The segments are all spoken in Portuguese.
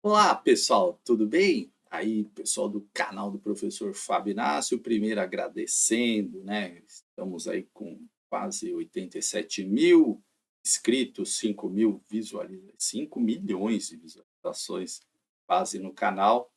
Olá, pessoal, tudo bem? Aí, pessoal do canal do professor Fábio Inácio, primeiro agradecendo, né? Estamos aí com quase 87 mil inscritos, 5 mil visualizações, 5 milhões de visualizações quase no canal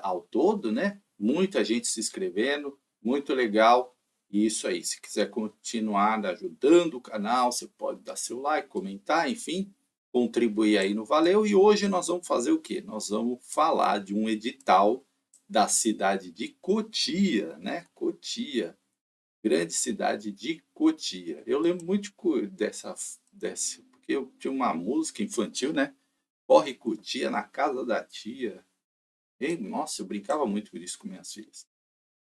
ao todo, né? Muita gente se inscrevendo, muito legal. E isso aí, se quiser continuar ajudando o canal, você pode dar seu like, comentar, enfim, contribuir aí no Valeu. E hoje nós vamos fazer o quê? Nós vamos falar de um edital da cidade de Cotia, né? Cotia, grande cidade de Cotia. Eu lembro muito dessa, porque eu tinha uma música infantil, né? Corre Cotia na casa da tia. E, nossa, eu brincava muito com isso com minhas filhas.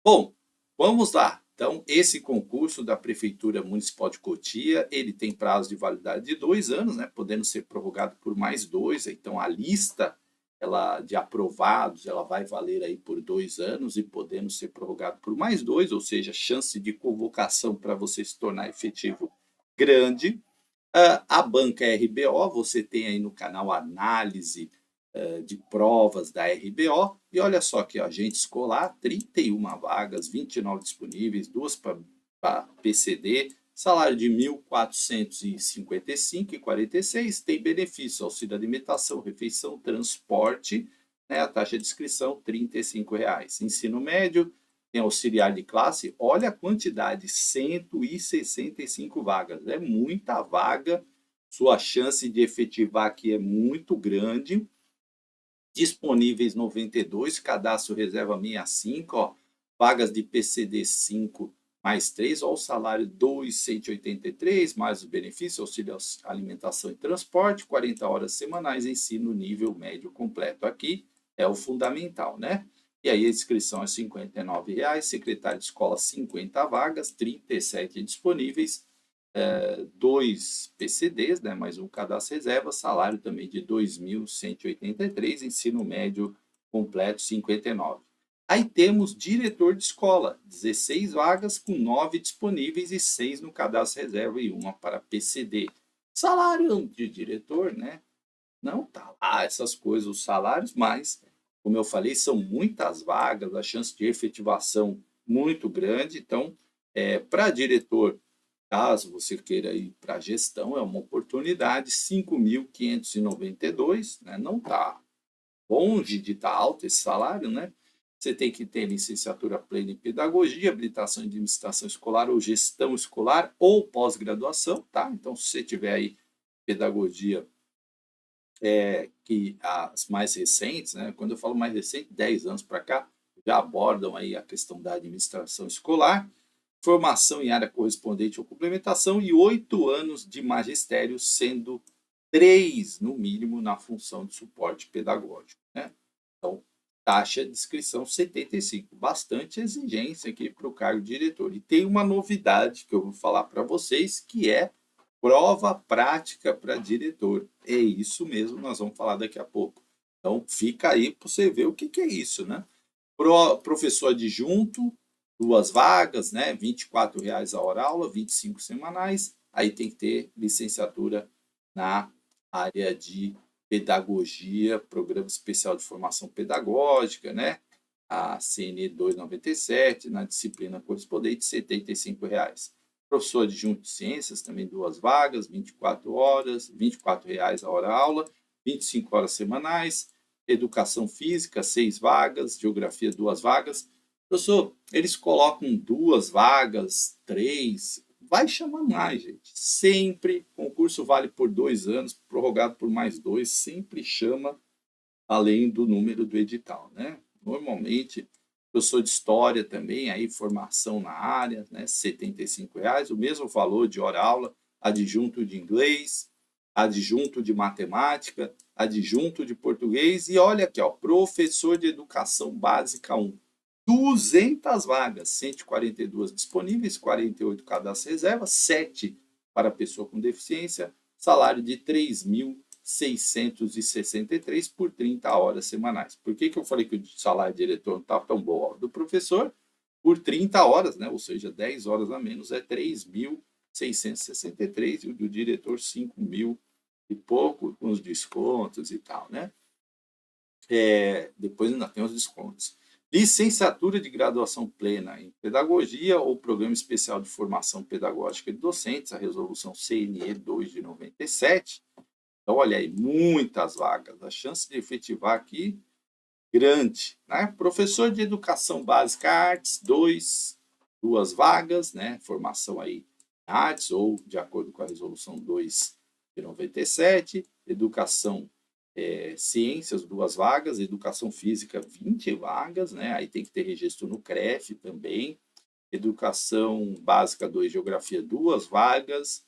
Bom, vamos lá. Então, esse concurso da Prefeitura Municipal de Cotia, ele tem prazo de validade de 2 anos, né, podendo ser prorrogado por mais dois. Então, a lista de aprovados, ela vai valer aí por 2 anos e podendo ser prorrogado por mais dois, ou seja, chance de convocação para você se tornar efetivo grande. A banca RBO, você tem aí no canal análise de provas da RBO, e olha só aqui, ó, agente escolar, 31 vagas, 29 disponíveis, duas para PCD, salário de 1.455,46, tem benefício, auxílio alimentação, refeição, transporte, né, a taxa de inscrição, R$ 35. Ensino médio, tem auxiliar de classe, olha a quantidade, 165 vagas, é muita vaga, sua chance de efetivar aqui é muito grande. Disponíveis 92, cadastro reserva 65, ó, vagas de PCD 5 mais 3, ó, o salário 2.183, mais os benefícios, auxílio alimentação e transporte, 40 horas semanais, ensino nível médio completo. Aqui é o fundamental, né? E aí a inscrição é R$ 59, secretário de escola 50 vagas, 37 disponíveis, dois PCDs, né, mais um cadastro reserva, salário também de 2.183, ensino médio completo 59. Aí temos diretor de escola, 16 vagas com 9 disponíveis e 6 no cadastro reserva e uma para PCD. Salário de diretor, né? Não tá lá essas coisas, os salários, mas, como eu falei, são muitas vagas, a chance de efetivação muito grande. Então, para diretor, caso você queira ir para a gestão, é uma oportunidade, 5.592, né? Não está longe de estar alto esse salário, né? Você tem que ter licenciatura plena em pedagogia, habilitação em administração escolar ou gestão escolar ou pós-graduação, tá? Então, se você tiver aí pedagogia, que as mais recentes, né? Quando eu falo mais recente, 10 anos para cá, já abordam aí a questão da administração escolar, formação em área correspondente ou complementação e 8 anos de magistério, sendo 3, no mínimo, na função de suporte pedagógico, né? Então, taxa de inscrição 75, bastante exigência aqui para o cargo de diretor. E tem uma novidade que eu vou falar para vocês, que é prova prática para diretor. É isso mesmo, nós vamos falar daqui a pouco. Então, fica aí para você ver o que é isso, né? Professor adjunto, duas vagas, né? R$ 24 a hora aula, 25 semanais. Aí tem que ter licenciatura na área de pedagogia, Programa Especial de Formação Pedagógica, né? A CN 297, na disciplina correspondente, R$ 75. Professor adjunto de ciências, também duas vagas, 24 horas, R$ 24 a hora aula, 25 horas semanais. Educação física, 6 vagas, geografia, 2 vagas. Professor, eles colocam 2 vagas, 3, vai chamar mais, gente. Sempre, concurso vale por 2 anos, prorrogado por mais dois, sempre chama além do número do edital, né? Normalmente, professor de história também, aí formação na área, né? R$ 75, o mesmo valor de hora-aula, adjunto de inglês, adjunto de matemática, adjunto de português e olha aqui, ó, professor de educação básica 1, 200 vagas, 142 disponíveis, 48 cadastro reserva, 7 para pessoa com deficiência, salário de 3.663 por 30 horas semanais. Por que eu falei que o salário de diretor não está tão bom? Do professor, por 30 horas, né? Ou seja, 10 horas a menos, é 3.663 e o do diretor 5 mil e pouco, com os descontos e tal, né? Depois ainda tem os descontos. Licenciatura de graduação plena em pedagogia ou programa especial de formação pedagógica de docentes, a resolução CNE 2 de 97. Então, olha aí, muitas vagas. A chance de efetivar aqui, grande. Né? Professor de educação básica artes, duas vagas, né? Formação aí em artes, ou de acordo com a resolução 2 de 97. Educação ciências, duas vagas, educação física, 20 vagas, né? Aí tem que ter registro no CREF também. Educação básica 2, geografia, duas vagas.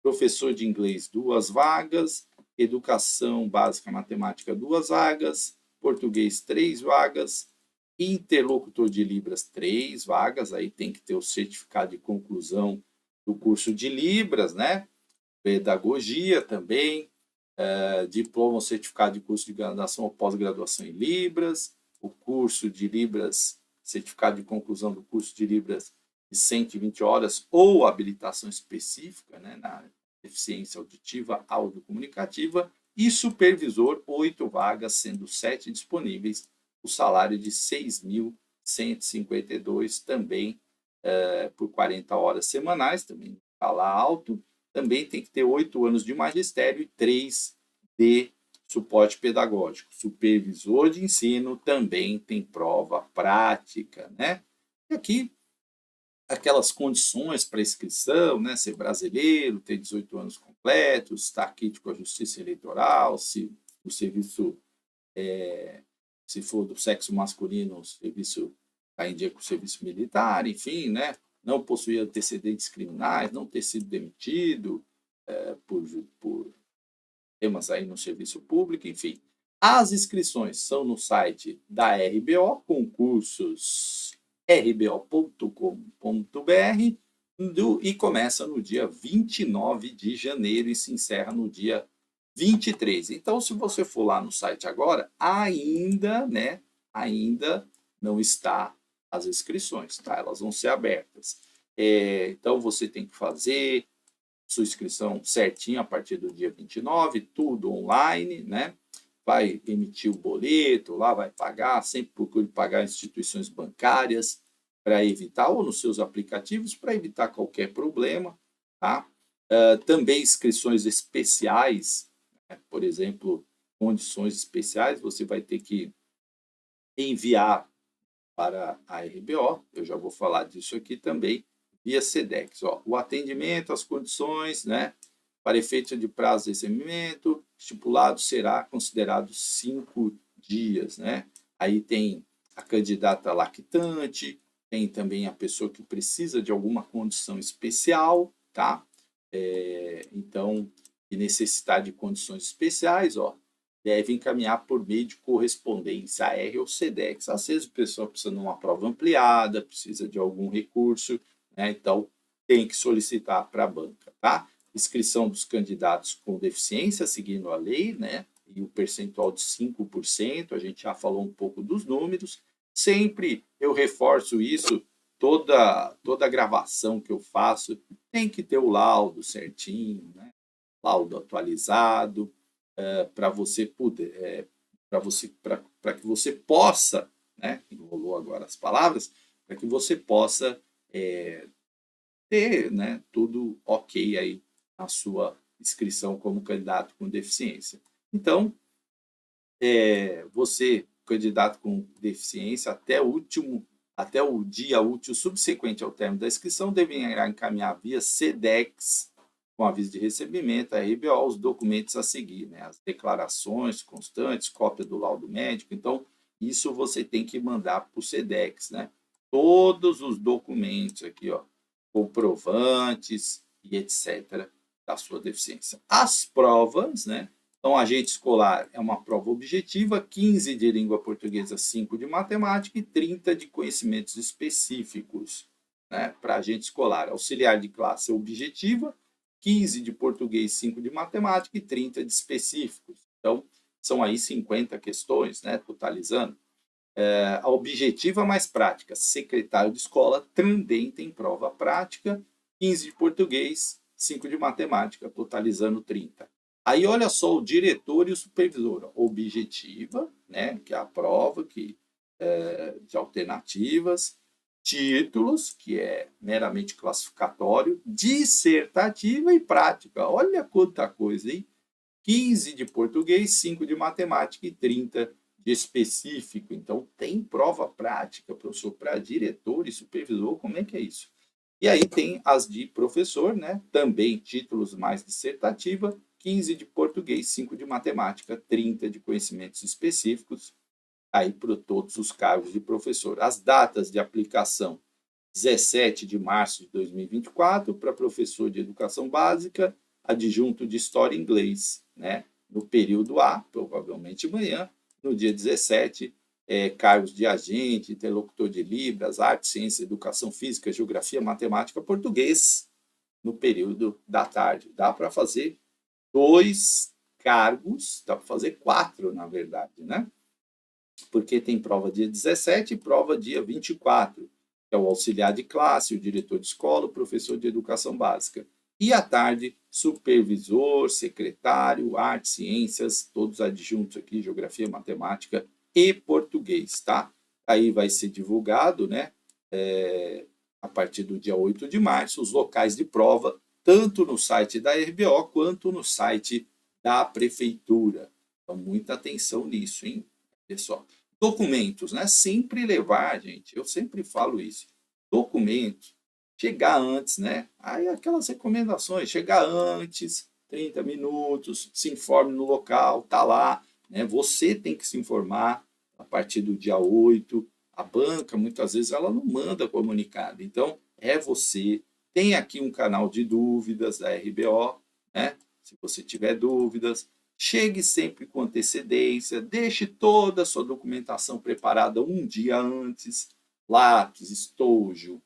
Professor de inglês, duas vagas. Educação básica, matemática, duas vagas. Português, três vagas. Interlocutor de Libras, três vagas. Aí tem que ter o certificado de conclusão do curso de Libras, né? Pedagogia também, diploma ou certificado de curso de graduação ou pós-graduação em Libras, o curso de Libras, certificado de conclusão do curso de Libras de 120 horas ou habilitação específica, né, na deficiência auditiva audiocomunicativa, e supervisor, 8 vagas, sendo 7 disponíveis, o salário de 6.152 também por 40 horas semanais, também está lá alto. Também tem que ter 8 anos de magistério e 3 de suporte pedagógico. Supervisor de ensino também tem prova prática, né? E aqui, aquelas condições para inscrição, né? Ser brasileiro, ter 18 anos completos, estar quite com a Justiça Eleitoral, se o serviço, se for do sexo masculino, o serviço está em dia com o serviço militar, enfim, né? Não possuir antecedentes criminais, não ter sido demitido por temas aí no serviço público, enfim. As inscrições são no site da RBO, concursos rbo.com.br, e começa no dia 29 de janeiro e se encerra no dia 23. Então, se você for lá no site agora, ainda não está as inscrições, tá? Elas vão ser abertas. Então, você tem que fazer sua inscrição certinha a partir do dia 29, tudo online, né? Vai emitir o boleto, lá vai pagar, sempre procure pagar instituições bancárias para evitar, ou nos seus aplicativos, para evitar qualquer problema, tá? Também inscrições especiais, né? Por exemplo, condições especiais, você vai ter que enviar para a RBO, eu já vou falar disso aqui também, via SEDEX. Ó, o atendimento, as condições, né? Para efeito de prazo de recebimento, estipulado será considerado 5 dias, né? Aí tem a candidata lactante, tem também a pessoa que precisa de alguma condição especial, tá? Então, e necessitar de condições especiais, ó, deve encaminhar por meio de correspondência AR ou SEDEX. Às vezes o pessoal precisa de uma prova ampliada, precisa de algum recurso, né? Então tem que solicitar para a banca, tá? Inscrição dos candidatos com deficiência, seguindo a lei, né? E o percentual de 5%, a gente já falou um pouco dos números. Sempre eu reforço isso, toda gravação que eu faço tem que ter o laudo certinho, né? Laudo atualizado, para você poder, para que você possa, né? Enrolou agora as palavras, para que você possa ter, né? Tudo ok aí na sua inscrição como candidato com deficiência. Então, você, candidato com deficiência, até o dia útil subsequente ao término da inscrição, deverá encaminhar via SEDEX, com aviso de recebimento, a RBO, os documentos a seguir, né? As declarações constantes, cópia do laudo médico. Então, isso você tem que mandar para o SEDEX, né? Todos os documentos aqui, ó, comprovantes e etc. da sua deficiência. As provas, né? Então, agente escolar é uma prova objetiva, 15 de língua portuguesa, 5 de matemática e 30 de conhecimentos específicos, né, para agente escolar. Auxiliar de classe objetiva, 15 de português, 5 de matemática e 30 de específicos. Então, são aí 50 questões, né, totalizando. A objetiva mais prática, secretário de escola, também tem prova prática, 15 de português, 5 de matemática, totalizando 30. Aí olha só o diretor e o supervisor, objetiva, né, que é a prova de alternativas, títulos, que é meramente classificatório, dissertativa e prática. Olha quanta coisa, hein? 15 de português, 5 de matemática e 30 de específico. Então, tem prova prática, professor, para diretor e supervisor, como é que é isso? E aí tem as de professor, né? Também títulos mais dissertativa, 15 de português, 5 de matemática, 30 de conhecimentos específicos, aí para todos os cargos de professor. As datas de aplicação: 17 de março de 2024 para professor de educação básica, adjunto de história e inglês, né? No período A, provavelmente amanhã, no dia 17, cargos de agente, interlocutor de Libras, arte, ciência, educação física, geografia, matemática, português, no período da tarde. Dá para fazer 2 cargos, dá para fazer 4, na verdade, né? Porque tem prova dia 17 e prova dia 24, que é o auxiliar de classe, o diretor de escola, o professor de educação básica. E à tarde, supervisor, secretário, artes, ciências, todos adjuntos aqui, geografia, matemática e português, tá? Aí vai ser divulgado, né, a partir do dia 8 de março, os locais de prova, tanto no site da RBO quanto no site da prefeitura. Então, muita atenção nisso, hein, pessoal? Documentos, né? Sempre levar, gente, eu sempre falo isso. Documentos, chegar antes, né? Aí aquelas recomendações, chegar antes, 30 minutos, se informe no local, tá lá, né? Você tem que se informar a partir do dia 8. A banca, muitas vezes, ela não manda comunicado. Então, é você. Tem aqui um canal de dúvidas da RBO, né? Se você tiver dúvidas, chegue sempre com antecedência, deixe toda a sua documentação preparada um dia antes, lápis, estojo,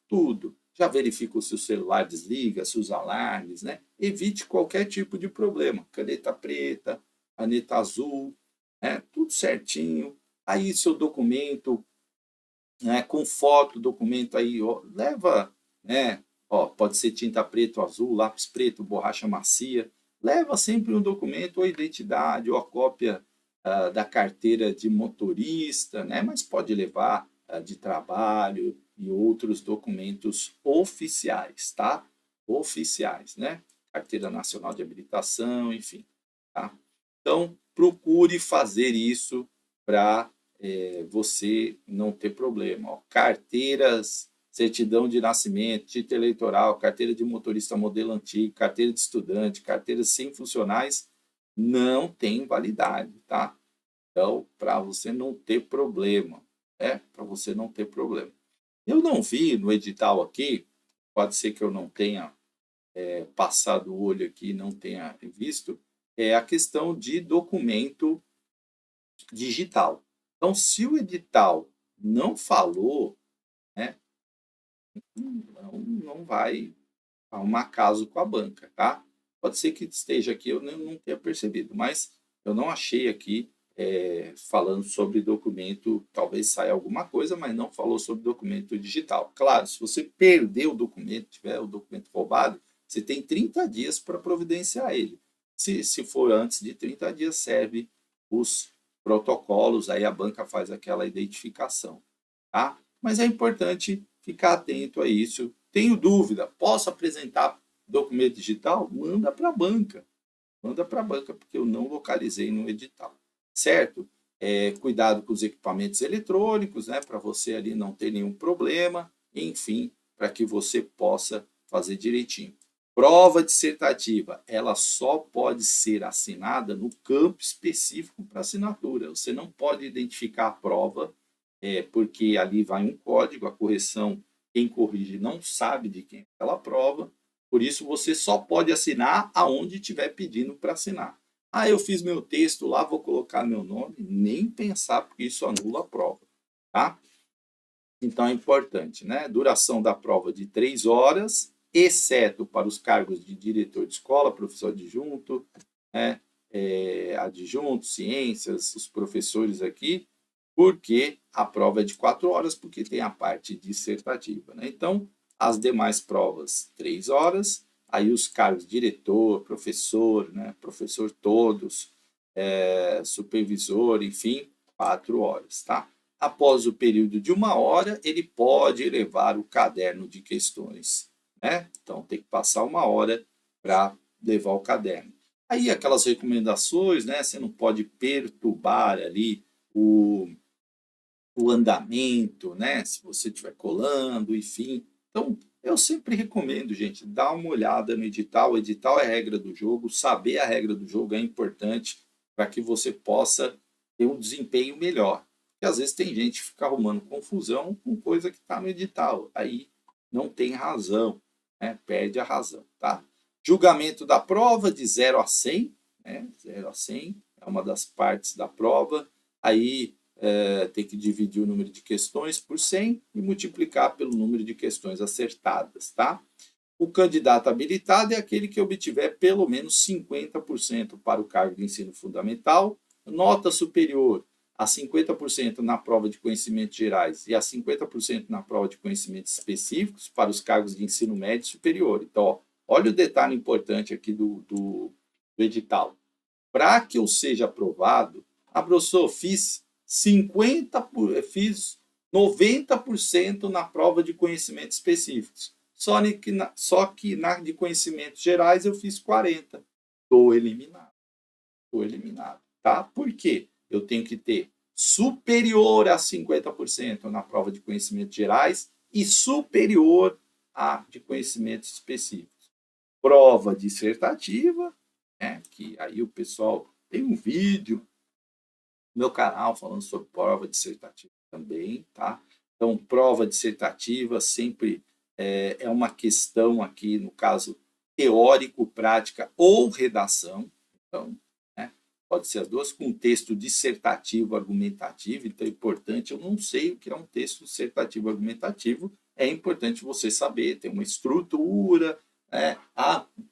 tudo. Já verifica se o celular desliga, se os alarmes, né? Evite qualquer tipo de problema. Caneta preta, caneta azul, né? Tudo certinho. Aí seu documento, né, com foto, documento aí, ó, leva, né, ó, pode ser tinta preta ou azul, lápis preto, borracha macia, leva sempre um documento ou identidade ou a cópia da carteira de motorista, né, mas pode levar de trabalho e outros documentos oficiais, tá? Oficiais, né? Carteira Nacional de Habilitação, enfim, tá? Então, procure fazer isso para você não ter problema. Ó, carteiras, certidão de nascimento, título eleitoral, carteira de motorista modelo antigo, carteira de estudante, carteiras sem funcionais, não tem validade, tá? Então, para você não ter problema, né? Para você não ter problema. Eu não vi no edital aqui, pode ser que eu não tenha passado o olho aqui e não tenha visto, é a questão de documento digital. Então, se o edital não falou, né, não vai arrumar caso com a banca, tá? Pode ser que esteja aqui, eu não tenha percebido, mas eu não achei aqui falando sobre documento, talvez saia alguma coisa, mas não falou sobre documento digital. Claro, se você perder o documento, tiver o documento roubado, você tem 30 dias para providenciar ele. Se for antes de 30 dias, serve os protocolos, aí a banca faz aquela identificação, tá? Mas é importante ficar atento a isso. Tenho dúvida, posso apresentar documento digital? Manda para a banca, porque eu não localizei no edital, certo? Cuidado com os equipamentos eletrônicos, né, para você ali não ter nenhum problema, enfim, para que você possa fazer direitinho. Prova dissertativa, ela só pode ser assinada no campo específico para assinatura. Você não pode identificar a prova, porque ali vai um código, a correção, quem corrige não sabe de quem é aquela prova, por isso você só pode assinar aonde estiver pedindo para assinar. Ah, eu fiz meu texto lá, vou colocar meu nome, nem pensar, porque isso anula a prova, tá? Então é importante, né? Duração da prova de 3 horas, exceto para os cargos de diretor de escola, professor adjunto, né? Adjunto, ciências, os professores aqui, porque a prova é de 4 horas, porque tem a parte dissertativa, né? Então, as demais provas, 3 horas, aí os cargos diretor, professor, né? Professor todos, supervisor, enfim, 4 horas, tá? Após o período de 1 hora, ele pode levar o caderno de questões, né? Então, tem que passar 1 hora para levar o caderno. Aí, aquelas recomendações, né? Você não pode perturbar ali o andamento, né? Se você estiver colando, enfim. Então, eu sempre recomendo, gente, dar uma olhada no edital. O edital é a regra do jogo, saber a regra do jogo é importante para que você possa ter um desempenho melhor. Porque às vezes tem gente que fica arrumando confusão com coisa que está no edital. Aí não tem razão, né? Perde a razão, tá? Julgamento da prova de 0 a 100, né? 0 a 100 é uma das partes da prova. Aí tem que dividir o número de questões por 100 e multiplicar pelo número de questões acertadas, tá? O candidato habilitado é aquele que obtiver pelo menos 50% para o cargo de ensino fundamental, nota superior a 50% na prova de conhecimentos gerais e a 50% na prova de conhecimentos específicos para os cargos de ensino médio e superior. Então, ó, olha o detalhe importante aqui do edital. Para que eu seja aprovado, professor, fiz 90% na prova de conhecimentos específicos. Só que na de conhecimentos gerais eu fiz 40%. Estou eliminado. Estou eliminado. Tá? Por quê? Eu tenho que ter superior a 50% na prova de conhecimentos gerais e superior a de conhecimentos específicos. Prova dissertativa, né? Que aí o pessoal tem um vídeo no meu canal falando sobre prova dissertativa também, tá? Então, prova dissertativa sempre é uma questão aqui, no caso, teórico, prática ou redação. Então, né, pode ser as duas, com texto dissertativo, argumentativo. Então, é importante, eu não sei o que é um texto dissertativo argumentativo, é importante você saber, tem uma estrutura, né?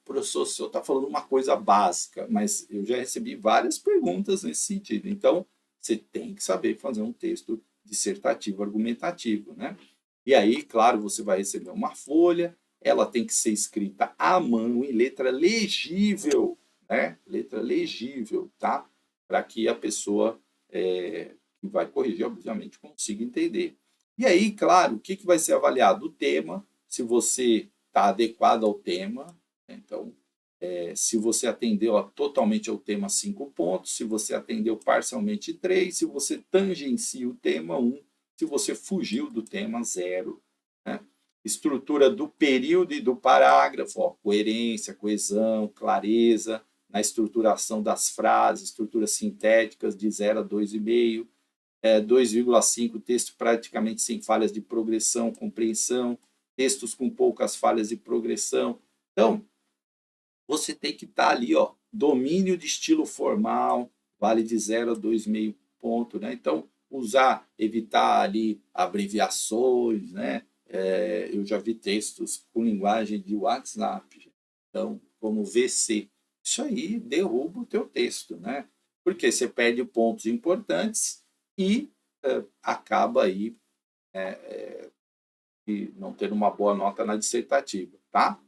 Professor, o senhor está falando uma coisa básica, mas eu já recebi várias perguntas nesse sentido. Então, você tem que saber fazer um texto dissertativo argumentativo, né? E aí, claro, você vai receber uma folha, ela tem que ser escrita à mão, em letra legível, né? Letra legível, tá? Para que a pessoa que vai corrigir, obviamente, consiga entender. E aí, claro, o que vai ser avaliado? O tema, se você está adequado ao tema, né? Então, se você atendeu totalmente ao tema, 5 pontos, se você atendeu parcialmente, 3, se você tangencia o tema, 1, se você fugiu do tema, 0. Né? Estrutura do período e do parágrafo, ó, coerência, coesão, clareza, na estruturação das frases, estruturas sintéticas de 0 a 2,5, 2,5, texto praticamente sem falhas de progressão, compreensão, textos com poucas falhas de progressão. Então, você tem que estar ali, ó, domínio de estilo formal, vale de 0 a 2,5 ponto, né? Então, evitar ali abreviações, né? Eu já vi textos com linguagem de WhatsApp, então, como VC. Isso aí derruba o teu texto, né? Porque você perde pontos importantes e acaba aí não tendo uma boa nota na dissertativa, tá?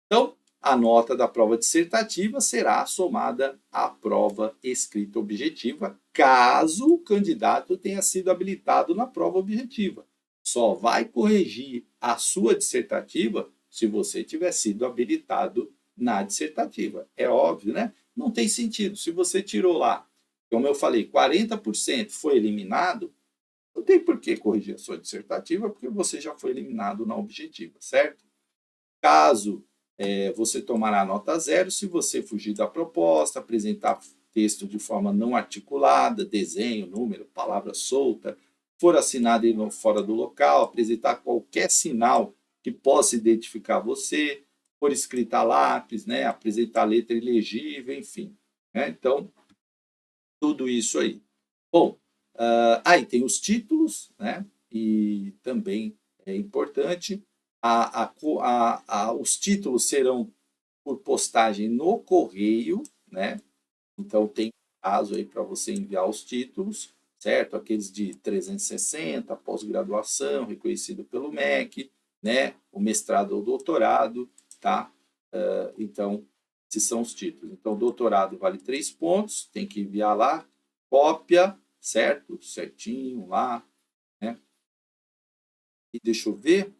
Então, a nota da prova dissertativa será somada à prova escrita objetiva, caso o candidato tenha sido habilitado na prova objetiva. Só vai corrigir a sua dissertativa se você tiver sido habilitado na dissertativa. É óbvio, né? Não tem sentido. Se você tirou lá, como eu falei, 40% foi eliminado, não tem por que corrigir a sua dissertativa, porque você já foi eliminado na objetiva, certo? Caso você tomará nota 0 se você fugir da proposta, apresentar texto de forma não articulada, desenho, número, palavra solta, for assinado fora do local, apresentar qualquer sinal que possa identificar você, for escrita a lápis, né, apresentar letra ilegível, enfim. Né? Então, tudo isso aí. Bom, aí tem os títulos, né? E também é importante, os títulos serão por postagem no correio, né? Então tem caso aí para você enviar os títulos, certo? Aqueles de 360, pós-graduação, reconhecido pelo MEC, né? O mestrado ou doutorado, tá? Então Esses são os títulos. Então, doutorado vale 3 pontos, tem que enviar lá, cópia, certo? Certinho lá, né? E deixa eu ver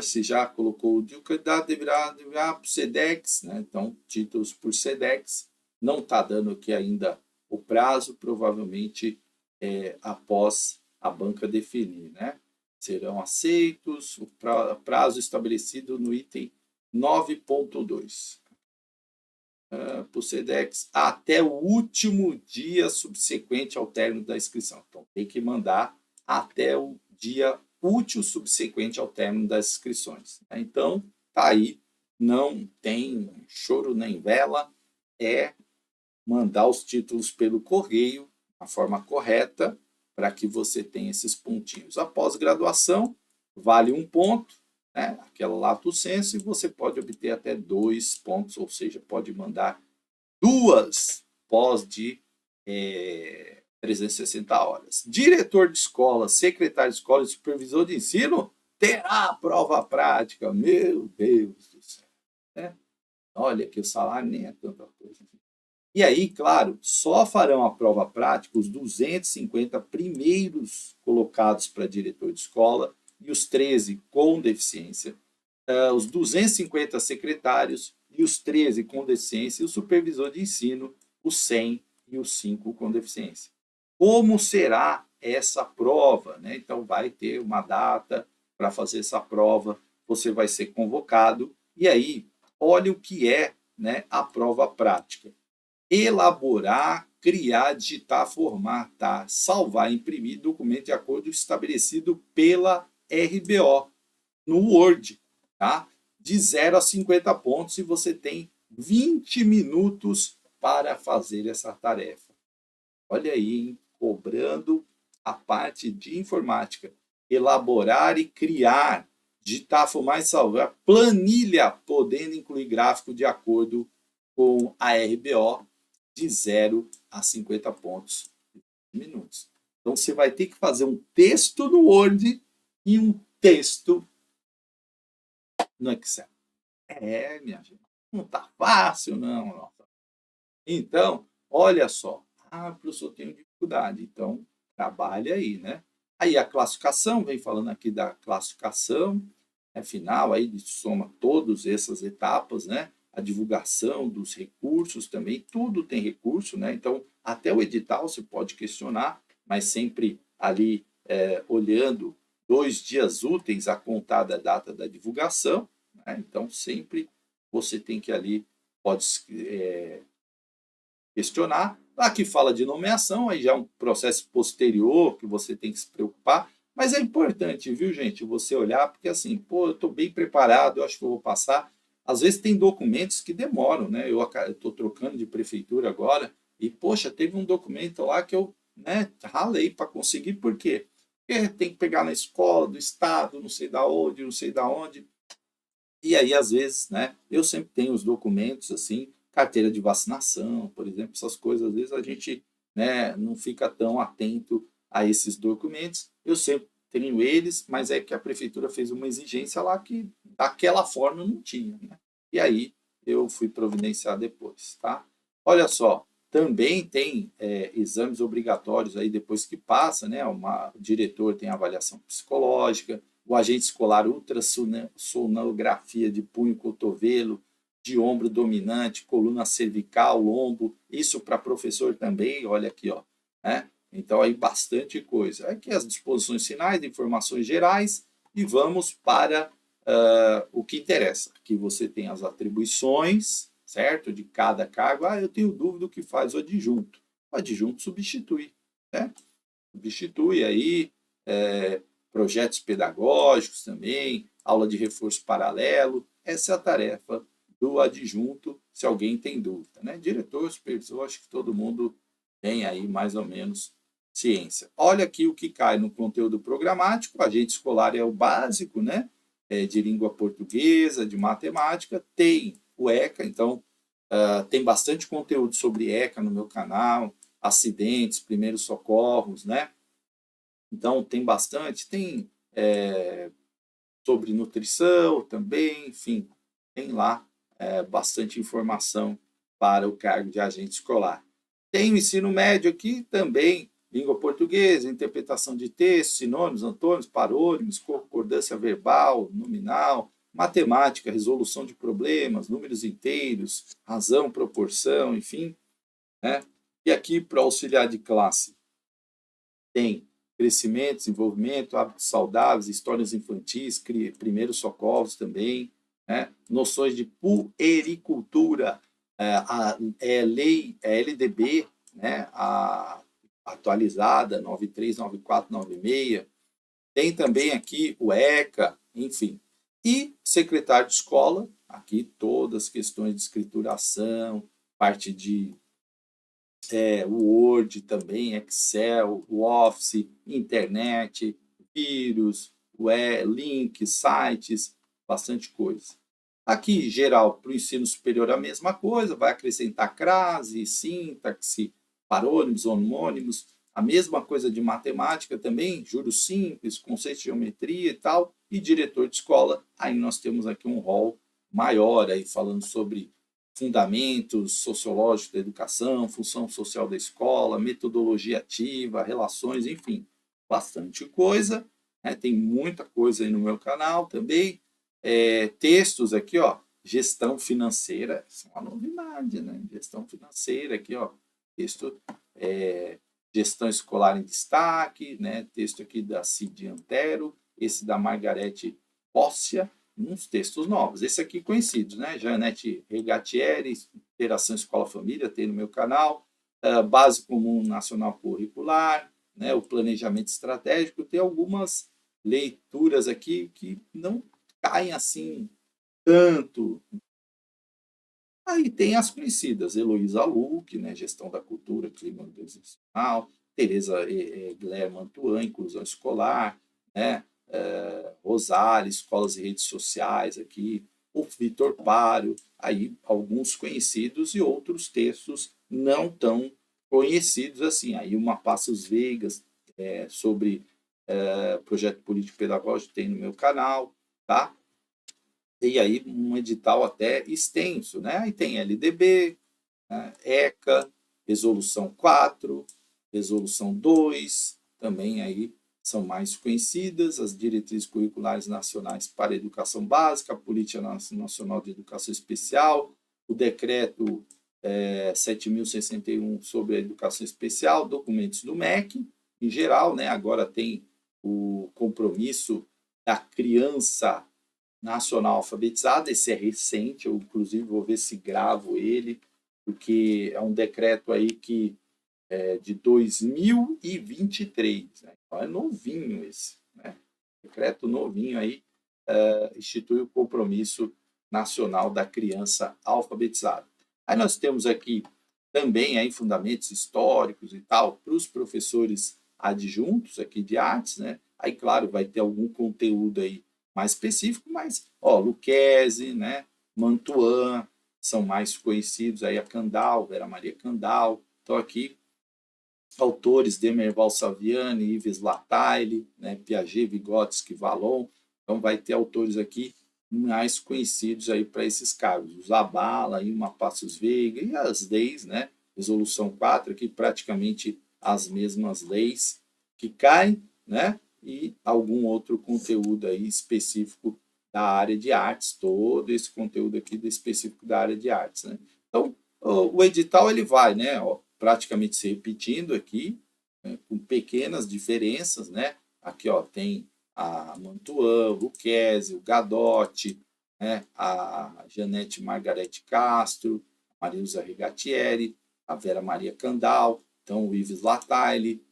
se já colocou o candidato, deverá para o SEDEX, né? Então, títulos por SEDEX. Não está dando aqui ainda o prazo, provavelmente após a banca definir, né? Serão aceitos o prazo estabelecido no item 9.2. Para o SEDEX até o último dia subsequente ao término da inscrição. Então, tem que mandar até o dia útil subsequente ao término das inscrições. Então, tá aí, não tem choro nem vela, é mandar os títulos pelo correio, a forma correta, para que você tenha esses pontinhos. A pós-graduação vale 1 ponto, né? Aquela lato sensu, e você pode obter até 2 pontos, ou seja, pode mandar 2 pós de 360 horas. Diretor de escola, secretário de escola e supervisor de ensino terá prova prática. Meu Deus do céu. Né? Olha que o salário nem é tanta coisa. E aí, claro, só farão a prova prática os 250 primeiros colocados para diretor de escola e os 13 com deficiência, os 250 secretários e os 13 com deficiência, e o supervisor de ensino, os 100 e os 5 com deficiência. Como será essa prova? Né? Então, vai ter uma data para fazer essa prova, você vai ser convocado, e aí, olha o que é, né, a prova prática. Elaborar, criar, digitar, formatar, salvar, imprimir documento de acordo estabelecido pela RBO no Word, tá? De 0 a 50 pontos, e você tem 20 minutos para fazer essa tarefa. Olha aí, hein? Cobrando a parte de informática. Elaborar e criar, digitar, formar e salvar planilha, podendo incluir gráfico de acordo com a RBO, de 0 a 50 pontos em minutos. Então, você vai ter que fazer um texto no Word e um texto no Excel. Minha gente, não tá fácil, não. Então, olha só. Professor, eu tenho dificuldade. Então, trabalha aí, né? Aí a classificação, vem falando aqui da classificação, final, aí soma todas essas etapas, né? A divulgação dos recursos também, tudo tem recurso, né? Então, até o edital você pode questionar, mas sempre ali olhando 2 dias úteis a contar da data da divulgação, né? Então, sempre você tem que ali, pode questionar. Aqui fala de nomeação, aí já é um processo posterior que você tem que se preocupar, mas é importante, viu, gente, você olhar, porque assim, pô, eu estou bem preparado, eu acho que eu vou passar. Às vezes tem documentos que demoram, né? Eu estou trocando de prefeitura agora, e, poxa, teve um documento lá que eu, né, ralei para conseguir, por quê? Porque tem que pegar na escola, do estado, não sei da onde, não sei da onde. E aí, às vezes, né, eu sempre tenho os documentos, assim, carteira de vacinação, por exemplo, essas coisas, às vezes a gente, né, não fica tão atento a esses documentos. Eu sempre tenho eles, mas é que a prefeitura fez uma exigência lá que daquela forma não tinha, né? E aí eu fui providenciar depois, tá? Olha só, também tem exames obrigatórios aí depois que passa, né? O diretor tem avaliação psicológica, o agente escolar ultrassonografia de punho, cotovelo, de ombro dominante, coluna cervical, lombo, isso para professor também, olha aqui, ó, né? Então aí bastante coisa. Aqui as disposições finais, informações gerais, e vamos para o que interessa. Aqui você tem as atribuições, certo? De cada cargo. Eu tenho dúvida o que faz o adjunto. O adjunto substitui, né? Substitui aí projetos pedagógicos também, aula de reforço paralelo. Essa é a tarefa do adjunto, se alguém tem dúvida, né? Diretor, supervisor, acho que todo mundo tem aí mais ou menos ciência. Olha aqui o que cai no conteúdo programático, agente escolar é o básico, né? De língua portuguesa, de matemática, tem o ECA, então tem bastante conteúdo sobre ECA no meu canal, acidentes, primeiros socorros, né? Então, tem bastante, tem sobre nutrição também, enfim, tem lá bastante informação para o cargo de agente escolar. Tem o ensino médio aqui também, língua portuguesa, interpretação de textos, sinônimos, antônimos, parônimos, concordância verbal, nominal, matemática, resolução de problemas, números inteiros, razão, proporção, enfim, né? E aqui para auxiliar de classe tem crescimento, desenvolvimento, hábitos saudáveis, histórias infantis, primeiros socorros também, né? Noções de puericultura, lei LDB, né? A atualizada 93, 94, 96. Tem também aqui o ECA, enfim. E secretário de escola, aqui todas as questões de escrituração, parte de Word também, Excel, o Office, internet, vírus, links, sites, bastante coisa. Aqui, geral, para o ensino superior a mesma coisa, vai acrescentar crase, sintaxe, parônimos, homônimos, a mesma coisa de matemática também, juros simples, conceito de geometria e tal, e diretor de escola, aí nós temos aqui um rol maior aí falando sobre fundamentos sociológicos da educação, função social da escola, metodologia ativa, relações, enfim, bastante coisa, né? Tem muita coisa aí no meu canal também, textos aqui, ó, gestão financeira, isso é uma novidade, né? Gestão financeira aqui, ó, texto, gestão escolar em destaque, né? Texto aqui da Cid Antero, esse da Margarete Póssia, uns textos novos. Esse aqui conhecidos, né? Janete Regatieri, Interação Escola-Família, tem no meu canal, Base Comum Nacional Curricular, né? O Planejamento Estratégico, tem algumas leituras aqui que não caem assim tanto. Aí tem as conhecidas, Heloísa Luque, né? Gestão da Cultura, Clima Organizacional, Tereza Egler Mantuan, Inclusão Escolar, né? Rosário, Escolas e Redes Sociais aqui, o Vitor Pário, aí alguns conhecidos e outros textos não tão conhecidos assim. Aí uma Passos Vegas, sobre projeto político pedagógico, tem no meu canal, tá? E aí um edital até extenso, né? Aí tem LDB, né? ECA, Resolução 4, Resolução 2, também aí são mais conhecidas, as diretrizes curriculares nacionais para a educação básica, a Política Nacional de Educação Especial, o decreto 7.061 sobre a educação especial, documentos do MEC, em geral, né? Agora tem o compromisso da criança nacional alfabetizada, esse é recente, eu inclusive vou ver se gravo ele, porque é um decreto aí que de 2023, né? Então é novinho esse, né? Decreto novinho aí, institui o compromisso nacional da criança alfabetizada. Aí nós temos aqui também aí fundamentos históricos e tal para os professores adjuntos aqui de artes, né? Aí claro vai ter algum conteúdo aí mais específico, mas ó, Lucchesi, né? Mantuan são mais conhecidos aí, a Candal, Vera Maria Candal. Então aqui autores Demerval Saviani, Yves Lataille, né, Piaget, Vygotsky, Vallon. Então vai ter autores aqui mais conhecidos aí para esses cargos. O Zabala, uma Passos Veiga e as leis, né? Resolução 4, aqui praticamente as mesmas leis que caem, né? E algum outro conteúdo aí específico da área de artes, todo esse conteúdo aqui específico da área de artes, né? Então, o edital ele vai, né? Ó, praticamente se repetindo aqui, né, com pequenas diferenças, né? Aqui, ó, tem a Mantuan, o Lucchesi, o Gadotti, né? A Janete Margarete Castro, a Marilza Regatieri, a Vera Maria Candal, então o Yves Lataille,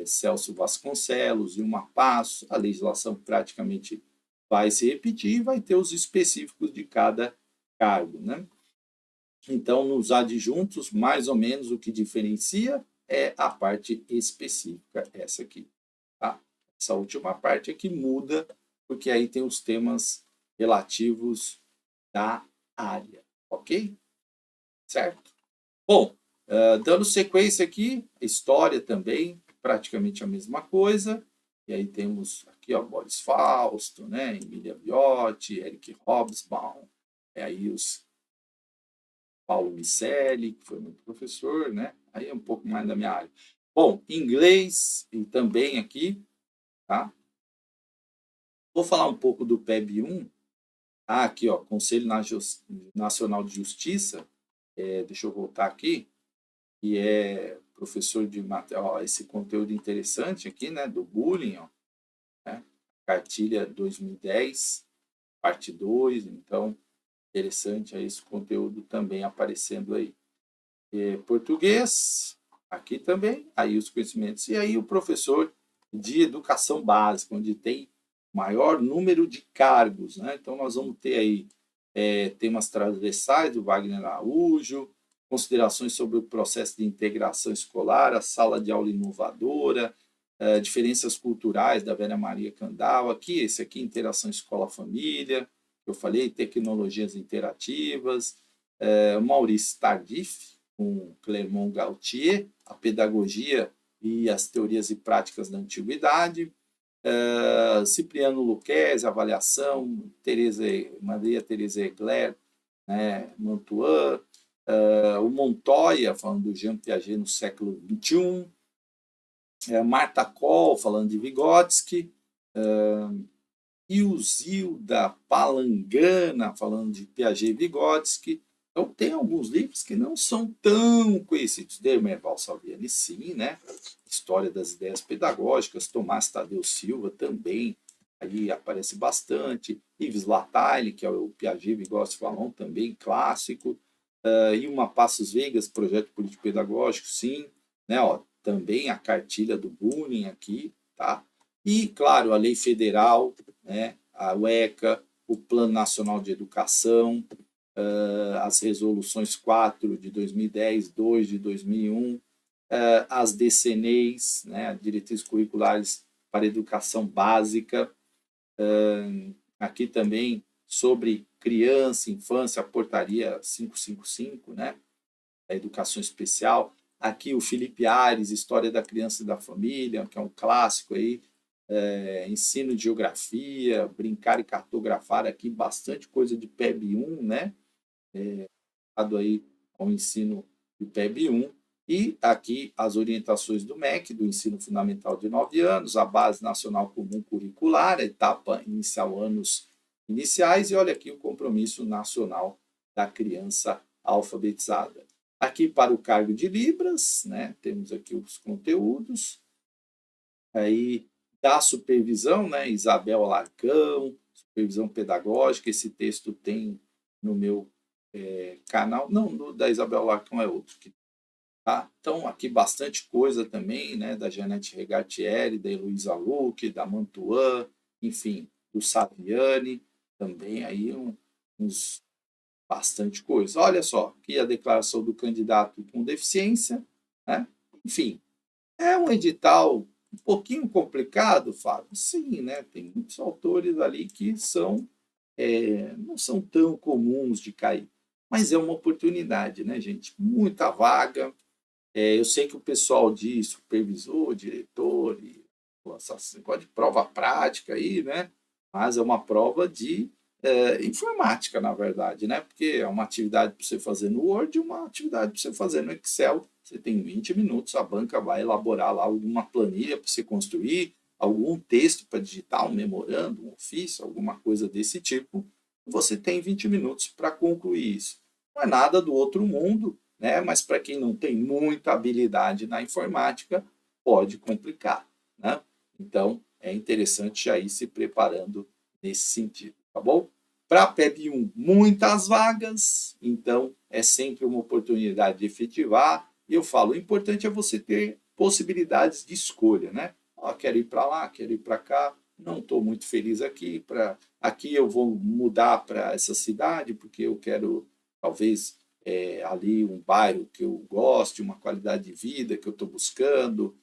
Celso Vasconcelos, Vilmar Passos, a legislação praticamente vai se repetir e vai ter os específicos de cada cargo, né? Então, nos adjuntos, mais ou menos o que diferencia é a parte específica, essa aqui. Tá? Essa última parte é que muda, porque aí tem os temas relativos da área, ok? Certo? Bom, dando sequência aqui, história também, praticamente a mesma coisa. E aí temos aqui, ó, Boris Fausto, né? Emília Viotti, Eric Hobsbawm, aí os Paulo Micelli, que foi meu professor, né? Aí é um pouco mais da minha área. Bom, inglês e também aqui, tá? Vou falar um pouco do PEB 1. Ah, aqui, ó, Conselho Nacional de Justiça. Deixa eu voltar aqui, que é professor de matemática, esse conteúdo interessante aqui, né, do bullying, ó, né? Cartilha 2010, parte 2, então interessante aí esse conteúdo também aparecendo aí. Português, aqui também, aí os conhecimentos. E aí o professor de educação básica, onde tem maior número de cargos, né? Então nós vamos ter aí temas transversais do Wagner Araújo, considerações sobre o processo de integração escolar, a sala de aula inovadora, diferenças culturais da Vera Maria Candal, aqui, esse aqui, interação escola-família, que eu falei, tecnologias interativas, Maurice Tardif, com Clermont Gautier, a pedagogia e as teorias e práticas da antiguidade, Cipriano Luquezzi, avaliação, Maria Teresa Egler, né, Mantuan, o Montoya, falando do Jean Piaget no século XXI, Marta Koll, falando de Vygotsky, e o Zilda Palangana, falando de Piaget e Vygotsky. Então, tem alguns livros que não são tão conhecidos. Dermerval Salviani, sim, né? História das Ideias Pedagógicas, Tomás Tadeu Silva também, aí aparece bastante. Yves Lattaille, que é o Piaget e Vygotsky falam, também clássico. Ilma Passos Vegas, Projeto Político Pedagógico, sim. Né? Ó, também a cartilha do bullying aqui, tá? E, claro, a lei federal, né? A UECA, o Plano Nacional de Educação, as resoluções 4 de 2010, 2 de 2001, as DCNEs, né? Diretrizes Curriculares para Educação Básica, aqui também sobre criança, infância, a portaria 555, né? Da educação especial. Aqui o Felipe Ares, História da Criança e da Família, que é um clássico aí, ensino de geografia, brincar e cartografar, aqui bastante coisa de PEB 1, né? Aí ao ensino de PEB 1. E aqui as orientações do MEC, do ensino fundamental de 9 anos, a Base Nacional Comum Curricular, a etapa inicial, anos iniciais, e olha aqui o compromisso nacional da criança alfabetizada. Aqui para o cargo de Libras, né, temos aqui os conteúdos, aí da supervisão, né, Isabel Alarcão, supervisão pedagógica, esse texto tem no meu canal, não, da Isabel Alarcão é outro. Tá? Então, aqui bastante coisa também, né, da Janete Regatieri, da Heloísa Luque, da Mantuan, enfim, do Saviani, também aí uns bastante coisa. Olha só, aqui a declaração do candidato com deficiência, né? Enfim, é um edital um pouquinho complicado, Fábio? Sim, né? Tem muitos autores ali que não são tão comuns de cair, mas é uma oportunidade, né, gente? Muita vaga. Eu sei que o pessoal diz supervisor, diretor, e esse negócio de prova prática aí, né? Mas é uma prova de informática, na verdade, né? Porque é uma atividade para você fazer no Word e uma atividade para você fazer no Excel. Você tem 20 minutos, a banca vai elaborar lá alguma planilha para você construir, algum texto para digitar, um memorando, um ofício, alguma coisa desse tipo. Você tem 20 minutos para concluir isso. Não é nada do outro mundo, né? Mas para quem não tem muita habilidade na informática, pode complicar, né? Então, é interessante já ir se preparando nesse sentido, tá bom? Para a PEB 1, muitas vagas, então é sempre uma oportunidade de efetivar. E eu falo, o importante é você ter possibilidades de escolha, né? Quero ir para lá, quero ir para cá, não estou muito feliz aqui, aqui eu vou mudar para essa cidade porque eu quero, talvez, ali um bairro que eu goste, uma qualidade de vida que eu estou buscando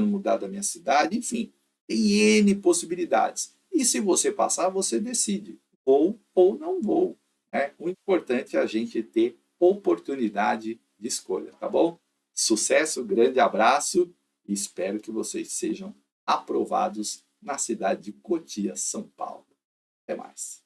mudar da minha cidade, enfim, tem N possibilidades. E se você passar, você decide, vou ou não vou. Né? O importante é a gente ter oportunidade de escolha, tá bom? Sucesso, grande abraço e espero que vocês sejam aprovados na cidade de Cotia, São Paulo. Até mais.